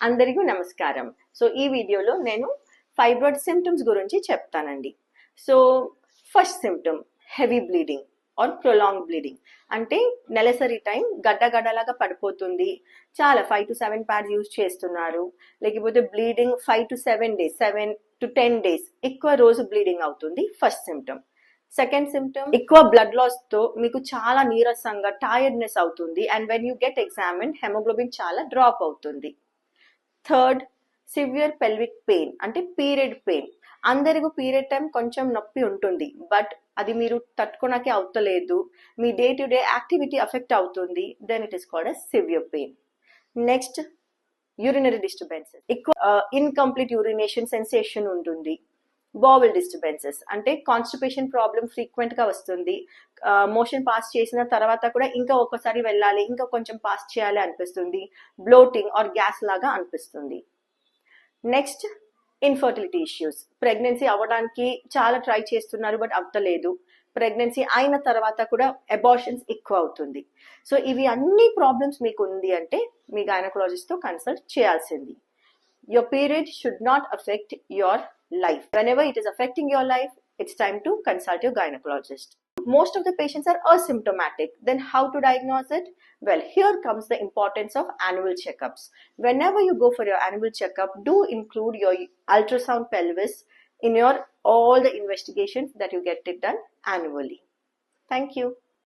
అందరికీ నమస్కారం. సో ఈ వీడియోలో నేను ఫైబ్రాయిడ్ సిమ్టమ్స్ గురించి చెప్తానండి. So first symptom heavy bleeding are prolong bleeding. అంటే నెలసరి టైం గడ్డగడ్డలాగా పడిపోతుంది. చాలా 5 to 7 ప్యాడ్స్ యూజ్ చేస్తున్నారు. లేకపోతే bleeding 5 to 7 days, 7 to 10 days ఎక్కువ రోజు బ్లీడింగ్ అవుతుంది. First symptom. సెకండ్ సిమ్టమ్ ఎక్కువ బ్లడ్ లాస్ తో మీకు చాలా నీరసంగా టైర్డ్నెస్ అవుతుంది. And when you get examine haemoglobin చాలా డ్రాప్ అవుతుంది. థర్డ్ సివియర్ పెల్విక్ పెయిన్, అంటే పీరియడ్ పెయిన్. అందరికీ పీరియడ్ టైం కొంచెం నొప్పి ఉంటుంది, బట్ అది మీరు తట్టుకోనకే అవుతలేదు, మీ day to day activity affect అవుతుంది, then it is called a severe pain. Next urinary disturbances, ఎక్కువ ఇన్కంప్లీట్ యూరినేషన్ సెన్సేషన్ ఉంటుంది. బౌవెల్ డిస్టర్బెన్సెస్, అంటే కాన్స్టిపేషన్ ప్రాబ్లం ఫ్రీక్వెంట్ గా వస్తుంది. మోషన్ పాస్ చేసిన తర్వాత కూడా ఇంకా ఒకసారి వెళ్ళాలి, ఇంకా కొంచెం పాస్ చేయాలి అనిపిస్తుంది. బ్లోటింగ్ ఆర్ గ్యాస్ లాగా అనిపిస్తుంది. Next infertility issues. ప్రెగ్నెన్సీ అవ్వడానికి చాలా ట్రై చేస్తున్నారు, బట్ అవ్వలేదు. ప్రెగ్నెన్సీ అయిన తర్వాత కూడా అబార్షన్స్ ఎక్కువ అవుతుంది. సో ఇవి అన్ని ప్రాబ్లమ్స్ మీకు ఉంది అంటే మీ గైనకాలజిస్ట్ తో కన్సల్ట్ చేయాల్సింది. Your period should not affect your life. Whenever it is affecting your life, it's time to consult your gynecologist. Most of the patients are asymptomatic. Then how to diagnose it? Well, here comes the importance of annual checkups. Whenever you go for your annual checkup, do include your ultrasound pelvis in your all the investigations that you get it done annually. Thank you.